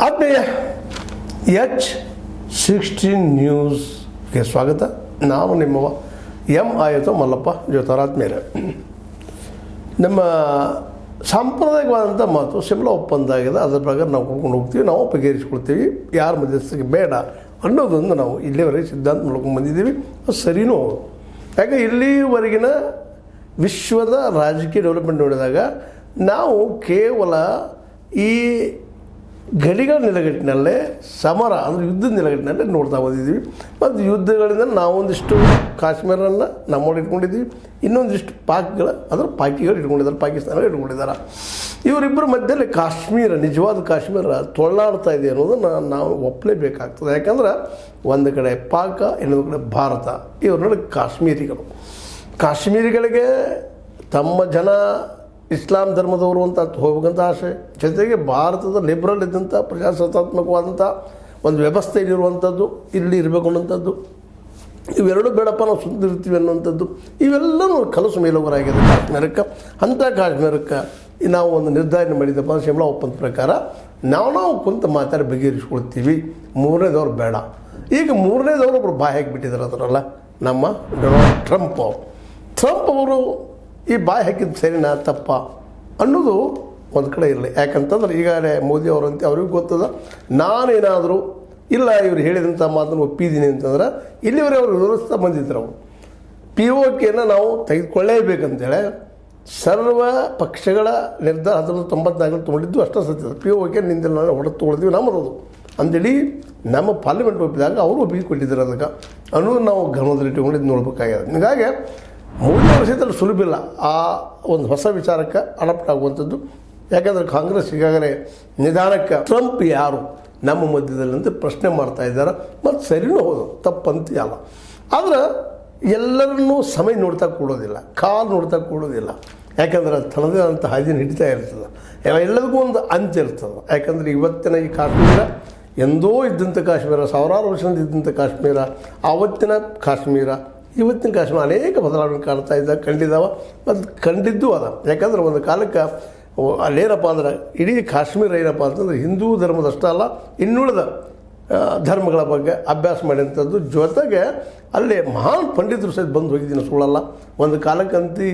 ಆತ್ಮೀಯ H16 ನ್ಯೂಸ್ಗೆ ಸ್ವಾಗತ. ನಾನು ನಿಮ್ಮವ ಆಯಿತು ಮಲ್ಲಪ್ಪ ಜ್ಯೋತಿರಾತ್ಮೇರ. ನಮ್ಮ ಸಾಂಪ್ರದಾಯಿಕವಾದಂಥ ಮಾತು ಶಿಮ್ಲಾ ಒಪ್ಪಂದ ಆಗಿದೆ. ಅದರ ಪ್ರಕಾರ ನಾವು ಕರ್ಕೊಂಡು ಹೋಗ್ತೀವಿ, ನಾವು ಬಗೆಹರಿಸ್ಕೊಳ್ತೀವಿ, ಯಾರ ಮಧ್ಯಸ್ಥಿಕೆ ಬೇಡ ಅನ್ನೋದೊಂದು ನಾವು ಇಲ್ಲಿವರೆಗೆ ಸಿದ್ಧಾಂತ ನೋಡ್ಕೊಂಡು ಬಂದಿದ್ದೀವಿ. ಅದು ಸರಿನೂ ಹೌದು. ಯಾಕೆ ಇಲ್ಲಿವರೆಗಿನ ವಿಶ್ವದ ರಾಜಕೀಯ ಡೆವಲಪ್ಮೆಂಟ್ ನೋಡಿದಾಗ ನಾವು ಕೇವಲ ಈ ಗಡಿಗಳ ನೆಲೆಗಟ್ಟಿನಲ್ಲೇ ಸಮರ ಅಂದರೆ ಯುದ್ಧದ ನೆಲೆಗಟ್ಟಿನಲ್ಲೇ ನೋಡ್ತಾ ಬಂದಿದ್ದೀವಿ. ಮತ್ತು ಯುದ್ಧಗಳಿಂದ ನಾವೊಂದಿಷ್ಟು ಕಾಶ್ಮೀರನ್ನು ನಮ್ಮೊಳಗೆ ಇಟ್ಕೊಂಡಿದ್ದೀವಿ, ಇನ್ನೊಂದಿಷ್ಟು ಪಾಕಿಗಳು ಇಟ್ಕೊಂಡಿದ್ದಾರೆ, ಪಾಕಿಸ್ತಾನ ಇಟ್ಕೊಂಡಿದ್ದಾರೆ. ಇವರಿಬ್ಬರ ಮಧ್ಯದಲ್ಲಿ ಕಾಶ್ಮೀರ, ನಿಜವಾದ ಕಾಶ್ಮೀರ ತೊಳ್ಳಾಡ್ತಾ ಇದೆ ಅನ್ನೋದನ್ನು ನಾವು ಒಪ್ಪಲೇಬೇಕಾಗ್ತದೆ. ಯಾಕಂದ್ರೆ ಒಂದು ಕಡೆ ಪಾಕ, ಇನ್ನೊಂದು ಕಡೆ ಭಾರತ. ಇವ್ರ ನಡುವೆ ಕಾಶ್ಮೀರಿಗಳಿಗೆ ತಮ್ಮ ಜನ ಇಸ್ಲಾಂ ಧರ್ಮದವರು ಅಂತ ಹೋಗ್ಬೇಕಂತ ಆಸೆ, ಜೊತೆಗೆ ಭಾರತದ ಲಿಬ್ರಲ್ ಇದ್ದಂಥ ಪ್ರಜಾಸತ್ತಾತ್ಮಕವಾದಂಥ ಒಂದು ವ್ಯವಸ್ಥೆ ಇರುವಂಥದ್ದು, ಇಲ್ಲಿ ಇರಬೇಕು ಅನ್ನೋಂಥದ್ದು, ಇವೆರಡೂ ಬೇಡಪ್ಪ ನಾವು ಸುಂದರ ಇರ್ತೀವಿ ಅನ್ನೋಂಥದ್ದು, ಇವೆಲ್ಲವೂ ಕಲಸು ಮೇಲೋಗರಾಗಿದೆ ಕಾಶ್ಮೀರಕ್ಕೆ. ಅಂಥ ಕಾಶ್ಮೀರಕ್ಕೆ ನಾವು ಒಂದು ನಿರ್ಧಾರ ಮಾಡಿದ್ದಪ್ಪ ಶಿಮ್ಲಾ ಒಪ್ಪಂದ ಪ್ರಕಾರ ನಾವು ಕುಂತ ಮಾತಾಡಿ ಬಗೆಹರಿಸ್ಕೊಳ್ತೀವಿ, ಮೂರನೇದವ್ರು ಬೇಡ. ಈಗ ಮೂರನೇದವರು ಒಬ್ಬರು ಬಾಯಿ ಹಾಕಿಬಿಟ್ಟಿದ್ದಾರೆ. ಅದರಲ್ಲ ನಮ್ಮ ಡೊನಾಲ್ಡ್ ಟ್ರಂಪ್ ಅವರು ಈ ಬಾಯಿ ಹಾಕಿದ್ದು ಸರಿನಾ ತಪ್ಪ ಅನ್ನೋದು ಒಂದು ಕಡೆ ಇರಲಿ. ಯಾಕಂತಂದ್ರೆ ಈಗಾಗಲೇ ಮೋದಿ ಅವರಂತೆ ಅವ್ರಿಗೂ ಗೊತ್ತದ, ನಾನೇನಾದರೂ ಇಲ್ಲ ಇವರು ಹೇಳಿದಂಥ ಮಾತನ್ನು ಒಪ್ಪಿದ್ದೀನಿ ಅಂತಂದ್ರೆ ಇಲ್ಲಿವರೆಗೆ ಅವರು ವಿವರಿಸ್ತಾ ಬಂದಿದ್ರು. ಅವರು POKನ ನಾವು ತೆಗೆದುಕೊಳ್ಳೇಬೇಕಂತೇಳಿ ಸರ್ವ ಪಕ್ಷಗಳ ನಿರ್ಧಾರ 1994 ತೊಗೊಂಡಿದ್ದು ಅಷ್ಟೇ ಸತ್ಯದ. POK ನಿಂದೆಲ್ಲ ನಾವು ಹೊಡೆದು ತೊಗೊಳ್ತೀವಿ ನಮ್ಮದು ಅಂದೇಳಿ ನಮ್ಮ ಪಾರ್ಲಿಮೆಂಟ್ ಒಪ್ಪಿದಾಗ ಅವರು ಒಪ್ಪಿಕೊಂಡಿದ್ದಾರೆ. ಅದಕ್ಕೆ ಅನ್ನೋದು ನಾವು ಗಮನದಲ್ಲಿಟ್ಟುಕೊಂಡಿದ್ದು ನೋಡ್ಬೇಕಾಗ್ಯದ. ಹೀಗಾಗಿ 3 ವರ್ಷದಲ್ಲಿ ಸುಲಭಿಲ್ಲ ಆ ಒಂದು ಹೊಸ ವಿಚಾರಕ್ಕೆ ಅಡಾಪ್ಟ್ ಆಗುವಂಥದ್ದು. ಯಾಕಂದರೆ ಕಾಂಗ್ರೆಸ್ ಈಗಾಗಲೇ ನಿಧಾನಕ್ಕೆ ಟ್ರಂಪ್ ಯಾರು ನಮ್ಮ ಮಧ್ಯದಲ್ಲಿ ಅಂತ ಪ್ರಶ್ನೆ ಮಾಡ್ತಾ ಇದ್ದಾರೆ. ಮತ್ತು ಸರಿನೂ ಹೌದು, ತಪ್ಪಂತ ಅಲ್ಲ. ಆದರೆ ಎಲ್ಲರನ್ನೂ ಸಮಯ ನೋಡ್ತಾ ಕೂಡೋದಿಲ್ಲ, ಕಾಲು ನೋಡ್ತಾ ಕೂಡೋದಿಲ್ಲ. ಯಾಕಂದ್ರೆ ತನ್ನದೇ ಅಂತ ಹಾದಿನ ಹಿಡಿತಾ ಇರ್ತದೆ, ಎಲ್ಲದಕ್ಕೂ ಒಂದು ಅಂತ್ಯ ಇರ್ತದೆ. ಯಾಕಂದರೆ ಇವತ್ತಿನ ಈ ಕಾಶ್ಮೀರ ಎಂದೋ ಇದ್ದಂಥ ಕಾಶ್ಮೀರ, ಸಾವಿರಾರು ವರ್ಷದಿಂದ ಇದ್ದಂಥ ಕಾಶ್ಮೀರ, ಆವತ್ತಿನ ಕಾಶ್ಮೀರ, ಇವತ್ತಿನ ಕಾಶ್ಮೀರ ಅನೇಕ ಬದಲಾವಣೆ ಕಂಡಿದ್ದಾವೆ ಮತ್ತು ಕಂಡಿದ್ದು ಅದ. ಯಾಕಂದ್ರೆ ಒಂದು ಕಾಲಕ್ಕೆ ಅಲ್ಲೇನಪ್ಪ ಅಂದ್ರೆ ಇಡೀ ಕಾಶ್ಮೀರ ಏನಪ್ಪ ಅಂತಂದ್ರೆ ಹಿಂದೂ ಧರ್ಮದಷ್ಟೇ ಅಲ್ಲ, ಇನ್ನುಳಿದ ಧರ್ಮಗಳ ಬಗ್ಗೆ ಅಭ್ಯಾಸ ಮಾಡಿದಂಥದ್ದು. ಜೊತೆಗೆ ಅಲ್ಲಿ ಮಹಾನ್ ಪಂಡಿತರು ಸಹಿತ ಬಂದು ಹೋಗಿದ್ದೀನಿ, ಸುಳ್ಳಲ್ಲ. ಒಂದು ಕಾಲಕ್ಕಂತೂ